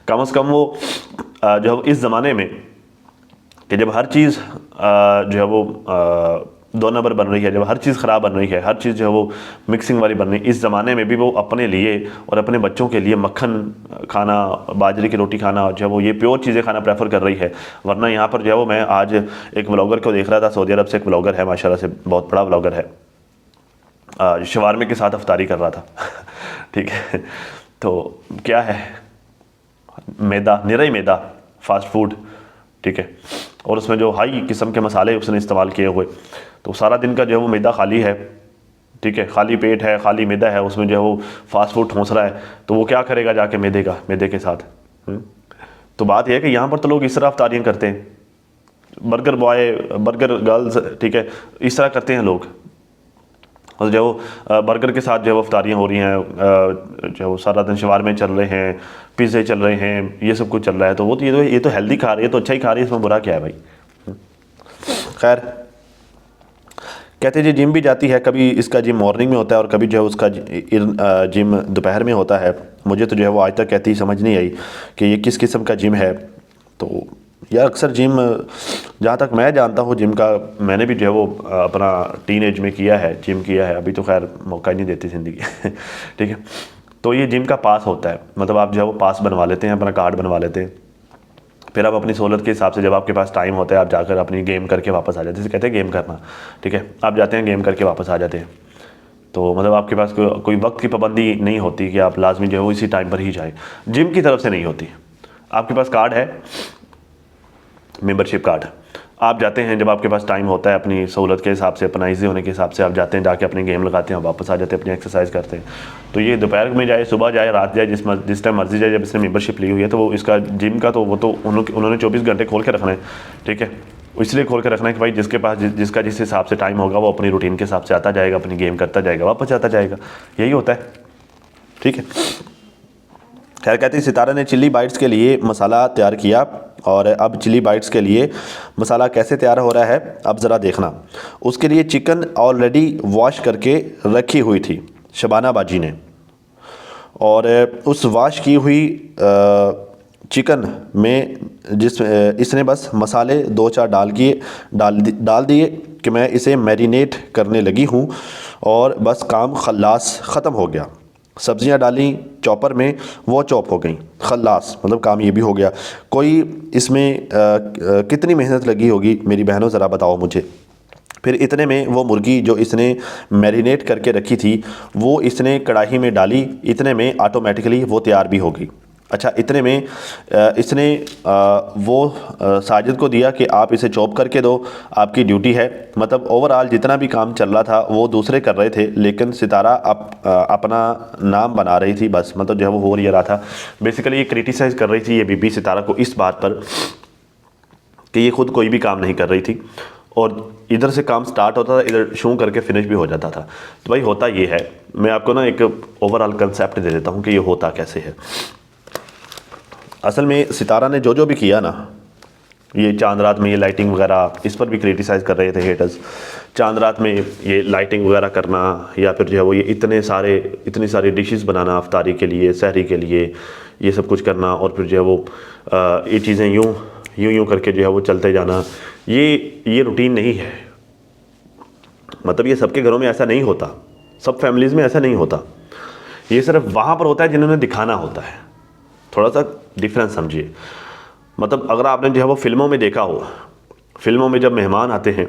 कम से कम वो जो है इस ज़माने में कि जब हर चीज़ जो है वो दो नंबर बन रही है, जब हर चीज़ ख़राब बन रही है, हर चीज़ जो है वो मिक्सिंग वाली बन रही है, इस ज़माने में भी वो अपने लिए और अपने बच्चों के लिए मक्खन खाना, बाजरे की रोटी खाना, जो है वो ये प्योर चीज़ें खाना प्रेफर कर रही है। वरना यहाँ पर जो है वो मैं आज एक व्लॉगर को देख रहा था, सऊदी अरब से एक व्लॉगर है, माशाल्लाह से बहुत बड़ा व्लॉगर है, शवारमे के साथ अफ्तारी कर रहा था। ठीक है, तो क्या है, मैदा, निरा ही मैदा, फास्ट फूड। ठीक है, और उसमें जो हाई किस्म के मसाले उसने इस्तेमाल किए हुए, तो सारा दिन का जो है वो मैदा खाली है। ठीक है, खाली पेट है, खाली मैदा है, उसमें जो है वो फास्ट फूड ठूंस रहा है, तो वो क्या करेगा जाके मैदे के साथ। तो बात यह है कि यहाँ पर तो लोग इस तरह अफ्तारियाँ करते हैं, बर्गर बॉय, बर्गर गर्ल्स, ठीक है, इस तरह करते हैं लोग। और जो बर्गर के साथ जो है अफ्तारियाँ हो रही हैं, जो सारा दिन शवारमे चल रहे हैं, पिज़्ज़े चल रहे हैं, ये सब कुछ चल रहा है, तो वो तो ये तो हेल्दी खा रही है, तो अच्छा ही खा रही है, इसमें बुरा क्या है भाई। खैर, कहते जी जिम भी जाती है, कभी इसका जिम मॉर्निंग में होता है और कभी जो है उसका जिम दोपहर में होता है। मुझे तो जो है वो आज तक कहती ही समझ नहीं आई कि ये किस किस्म का जिम है। तो यार अक्सर जिम, जहाँ तक मैं जानता हूँ जिम का, मैंने भी जो है वो अपना टीन एज में किया है, जिम किया है। अभी तो खैर मौका ही नहीं देती ज़िंदगी। ठीक है, तो ये जिम का पास होता है, मतलब आप जो है वो पास बनवा लेते हैं, अपना कार्ड बनवा लेते हैं, फिर आप अपनी सहूलत के हिसाब से जब आपके पास टाइम होता है आप जाकर अपनी गेम करके वापस आ जाते हैं, जैसे कहते हैं गेम करना। ठीक है, आप जाते हैं गेम करके वापस आ जाते हैं, तो मतलब आपके पास कोई वक्त की पाबंदी नहीं होती कि आप लाजमी जो है वो इसी टाइम पर ही जाए, जिम की तरफ से नहीं होती। आपके पास कार्ड है, मेंबरशिप कार्ड, आप जाते हैं जब आपके पास टाइम होता है, अपनी सहूलत के हिसाब से, अपना ईजी होने के हिसाब से आप जाते हैं, जाके अपनी गेम लगाते हैं, वापस आ जाते हैं, अपनी एक्सरसाइज करते हैं। तो ये दोपहर में जाए, सुबह जाए, रात जाए, जिस टाइम मर्जी जाए, जब इसने मेंबरशिप ली हुई है, तो वो इसका जिम का तो वो तो उन्होंने 24 घंटे खोल के रखना है। ठीक है, इसलिए खोल के रखना है कि भाई जिसके पास जिसका जिस हिसाब से टाइम होगा वो अपनी रूटीन के हिसाब से आता जाएगा, अपनी गेम करता जाएगा, वापस आता जाएगा, यही होता है। ठीक है, खैर कहते हैं सितारा ने चिल्ली बाइट्स के लिए मसाला तैयार किया, और अब चिली बाइट्स के लिए मसाला कैसे तैयार हो रहा है अब ज़रा देखना। उसके लिए चिकन ऑलरेडी वॉश करके रखी हुई थी शबाना बाजी ने, और उस वॉश की हुई चिकन में इसने बस मसाले 2-4 डाल दिए कि मैं इसे मैरिनेट करने लगी हूँ, और बस काम खल्लास ख़त्म हो गया। सब्जियां डाली चॉपर में, वो चॉप हो गई, खल्लास, मतलब काम ये भी हो गया। कोई इसमें कितनी मेहनत लगी होगी मेरी बहनों, ज़रा बताओ मुझे। फिर इतने में वो मुर्गी जो इसने मैरिनेट करके रखी थी वो इसने कढ़ाई में डाली, इतने में ऑटोमेटिकली वो तैयार भी हो गई। अच्छा, इतने में इसने वो साजिद को दिया कि आप इसे चॉप करके दो, आपकी ड्यूटी है। मतलब ओवरऑल जितना भी काम चल रहा था वो दूसरे कर रहे थे, लेकिन सितारा अपना नाम बना रही थी बस। मतलब जो है वो हो रहा था बेसिकली, ये क्रिटिसाइज़ कर रही थी ये बीबी सितारा को इस बात पर कि ये खुद कोई भी काम नहीं कर रही थी, और इधर से काम स्टार्ट होता था, इधर शू करके फिनिश भी हो जाता था। तो भाई होता ये है, मैं आपको ना एक ओवरऑल कंसेप्ट दे देता हूँ कि ये होता कैसे है। असल में सितारा ने जो जो भी किया ना, ये चांद रात में ये लाइटिंग वगैरह, इस पर भी क्रिटिसाइज़ कर रहे थे हेटर्स। चांद रात में ये लाइटिंग वगैरह करना, या फिर जो है वो ये इतनी सारी डिशेस बनाना अफ्तारी के लिए, सहरी के लिए, ये सब कुछ करना, और फिर जो है वो ये चीज़ें यूं करके जो है वो चलते जाना, ये रूटीन नहीं है। मतलब ये सबके घरों में ऐसा नहीं होता, सब फैमिलीज़ में ऐसा नहीं होता। ये सिर्फ वहाँ पर होता है जिन्होंने दिखाना होता है। थोड़ा सा डिफरेंस समझिए। मतलब अगर आपने जो है वो फिल्मों में देखा हो, फिल्मों में जब मेहमान आते हैं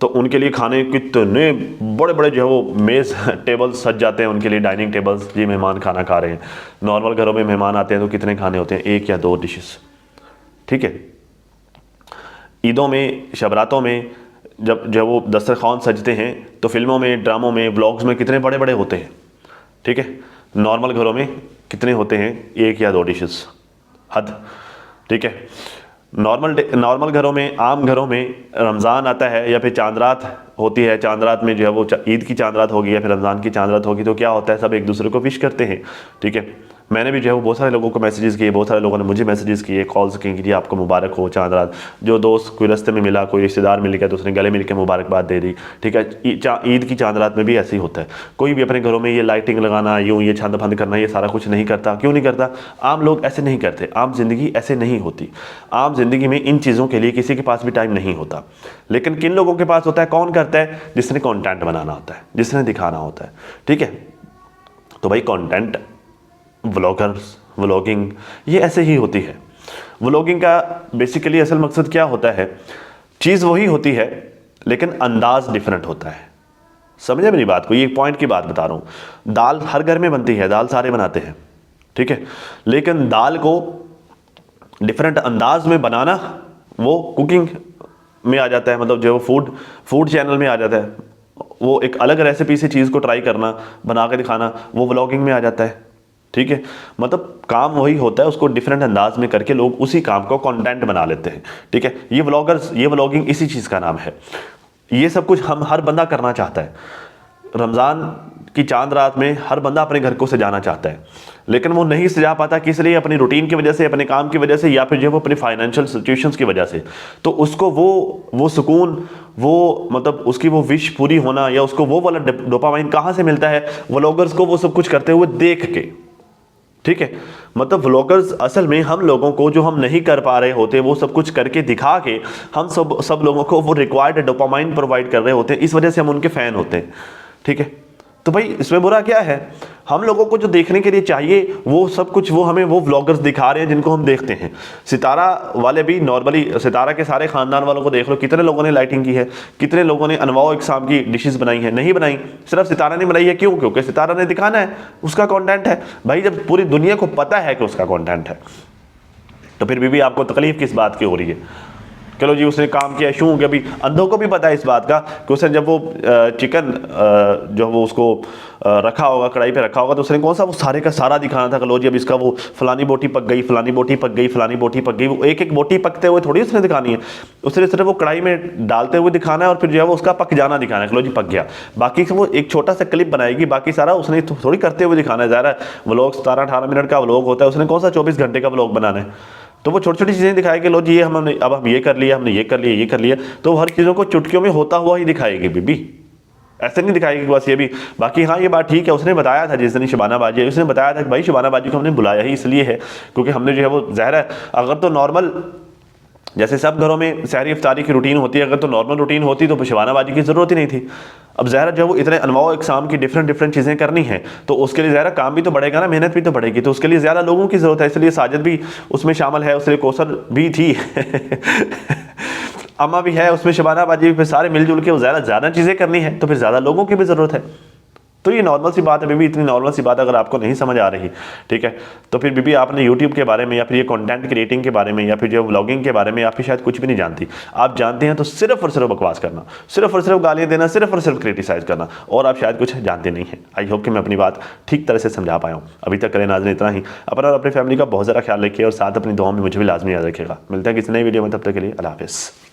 तो उनके लिए खाने कितने बड़े बड़े जो है वो मेज़ टेबल सज जाते हैं उनके लिए, डाइनिंग टेबल्स, जी मेहमान खाना खा रहे हैं। नॉर्मल घरों में मेहमान आते हैं तो कितने खाने होते हैं, 1 या 2 डिशेस, ठीक है। ईदों में, शबरातों में जब वो दस्तरखान सजते हैं तो फिल्मों में, ड्रामों में, व्लॉग्स में कितने बड़े बड़े होते हैं, ठीक है। नॉर्मल घरों में कितने होते हैं, 1 या 2 डिशेस, हद, ठीक है। नॉर्मल घरों में, आम घरों में रमज़ान आता है या फिर चांद रात होती है, चांद रात में जो है वो ईद की चांद रात होगी या फिर रमज़ान की चांद रात होगी, तो क्या होता है, सब एक दूसरे को विश करते हैं, ठीक है। मैंने भी जो है वो बहुत सारे लोगों को मैसेजेस किए, बहुत सारे लोगों ने मुझे मैसेजेस किए, कॉल्स किए कि जी आपको मुबारक हो चांद रात। जो दोस्त कोई रास्ते में मिला, कोई रिश्तेदार मिल गया तो उसने गले मिल के मुबारकबाद दे दी, ठीक है। ईद की चांद रात में भी ऐसे ही होता है। कोई भी अपने घरों में ये लाइटिंग लगाना, यूँ ये छंद फंद करना, ये सारा कुछ नहीं करता। क्यों नहीं करता? आम लोग ऐसे नहीं करते, आम जिंदगी ऐसे नहीं होती। आम जिंदगी में इन चीज़ों के लिए किसी के पास भी टाइम नहीं होता। लेकिन किन लोगों के पास होता है? कौन करता है? जिसने कंटेंट बनाना होता है, जिसने दिखाना होता है, ठीक है। तो भाई कंटेंट, व्लॉगर्स, व्लॉगिंग, ये ऐसे ही होती है। व्लॉगिंग का बेसिकली असल मकसद क्या होता है? चीज़ वही होती है लेकिन अंदाज डिफरेंट होता है। समझे मेरी बात को? ये एक पॉइंट की बात बता रहा हूँ। दाल हर घर में बनती है, दाल सारे बनाते हैं, ठीक है। लेकिन दाल को डिफरेंट अंदाज में बनाना वो कुकिंग में आ जाता है। मतलब जो फूड चैनल में आ जाता है। वो एक अलग रेसिपी से चीज़ को ट्राई करना, बना के दिखाना, वो व्लॉगिंग में आ जाता है, ठीक है। मतलब काम वही होता है, उसको डिफरेंट अंदाज में करके लोग उसी काम को कंटेंट बना लेते हैं, ठीक है। ये व्लॉगर्स, ये व्लॉगिंग इसी चीज़ का नाम है। ये सब कुछ हर बंदा करना चाहता है। रमज़ान की चांद रात में हर बंदा अपने घर को सजाना चाहता है, लेकिन वो नहीं सजा पाता। किस लिए? अपनी रूटीन की वजह से, अपने काम की वजह से, या फिर जो वो अपनी फाइनेंशियल सिचुएशंस की वजह से। तो उसको वो सुकून, वो मतलब उसकी वो विश पूरी होना, या उसको वो वाला डोपामाइन कहाँ से मिलता है? व्लॉगर्स को वो सब कुछ करते हुए देख के, ठीक है। मतलब व्लॉगर्स असल में हम लोगों को, जो हम नहीं कर पा रहे होते, वो सब कुछ करके दिखा के हम सब लोगों को वो रिक्वायर्ड डोपामाइन प्रोवाइड कर रहे होते हैं। इस वजह से हम उनके फ़ैन होते हैं, ठीक है। तो भाई इसमें बुरा क्या है? हम लोगों को जो देखने के लिए चाहिए वो सब कुछ वो हमें वो व्लॉगर्स दिखा रहे हैं जिनको हम देखते हैं। सितारा वाले भी नॉर्मली, सितारा के सारे ख़ानदान वालों को देख लो, कितने लोगों ने लाइटिंग की है, कितने लोगों ने अनवाओ इकसाम की डिशेस बनाई है। नहीं बनाई, सिर्फ सितारा ने बनाई है। क्यों? क्योंकि सितारा ने दिखाना है, उसका कॉन्टेंट है। भाई जब पूरी दुनिया को पता है कि उसका कॉन्टेंट है, तो फिर भी आपको तकलीफ किस बात की हो रही है? चलो जी उसने काम किया, शू हो गया। अभी अंधों को भी पता है इस बात का कि उसने जब वो चिकन जो वो उसको रखा होगा, कढ़ाई पे रखा होगा, तो उसने कौन सा वो सारे का सारा दिखाना था कि लो जी अब इसका वो फलानी बोटी पक गई, फलानी बोटी पक गई, फलानी बोटी पक गई। वो एक एक बोटी पकते हुए थोड़ी उसने दिखानी है। उसने सिर्फ वो कढ़ाई में डालते हुए दिखाना है और फिर जो है वो उसका पक जाना दिखाना है कि लो जी पक गया। बाकी वो एक छोटा सा क्लिप बनाएगी, बाकी सारा उसने थोड़ी करते हुए दिखाना है। ज़ाहिर है व्लॉग 17-18 मिनट का व्लॉग होता है, उसने कौन सा 24 घंटे का व्लॉग बनाना है? तो वो छोटी छोटी चीज़ें दिखाएगी, लो जी ये हमने अब हम ये कर लिया, हमने ये कर लिया, ये कर लिया। तो हर चीज़ों को चुटकियों में होता हुआ ही दिखाएगी बीबी, ऐसे नहीं दिखाएगी बस ये भी। बाकी हाँ ये बात ठीक है, उसने बताया था जिस दिन शबाना बाजी, उसने बताया था कि भाई शबाना बाजी को हमने बुलाया ही इसलिए है क्योंकि हमने जो है वो ज़ाहिर है अगर तो नॉर्मल जैसे सब घरों में सहरी इफ्तारी की रूटीन होती है, अगर तो नॉर्मल रूटीन होती तो शबाना बाजी की ज़रूरत ही नहीं थी। अब ज़ाहिर जो वो इतने अनवाओ इकसाम की डिफरेंट चीज़ें करनी है तो उसके लिए ज़ाहिर काम भी तो बढ़ेगा ना, मेहनत भी तो बढ़ेगी, तो उसके लिए ज़्यादा लोगों की ज़रूरत है। इसलिए साजिद भी उसमें शामिल है, उसके लिए कौसर भी थी अम्मा भी है उसमें, शबाना बाजी भी, फिर सारे मिलजुल के ज़्यादा चीज़ें करनी है तो फिर ज़्यादा लोगों की भी ज़रूरत है। तो ये नॉर्मल सी बात है बीबी, इतनी नॉर्मल सी बात अगर आपको नहीं समझ आ रही, ठीक है, तो फिर बीबी आपने यूट्यूब के बारे में या फिर ये कंटेंट क्रिएटिंग के बारे में या फिर जो व्लॉगिंग के बारे में आप शायद कुछ भी नहीं जानती। आप जानते हैं तो सिर्फ और सिर्फ बकवास करना, सिर्फ और सिर्फ गालियाँ देना, सिर्फ और सिर्फ क्रिटिसाइज करना, और आप शायद कुछ जानते नहीं हैं। आई होप कि मैं अपनी बात ठीक तरह से समझा पाया हूँ। अभी तक करें नाज़रीन इतना ही। अपना और अपनी फैमिली का बहुत ज़्यादा ख्याल रखिए और साथ अपनी दुआ में मुझे भी लाजमी याद रखिएगा। मिलते हैं किसी नई वीडियो में, तब तक के लिए अल्लाह हाफ़िज़।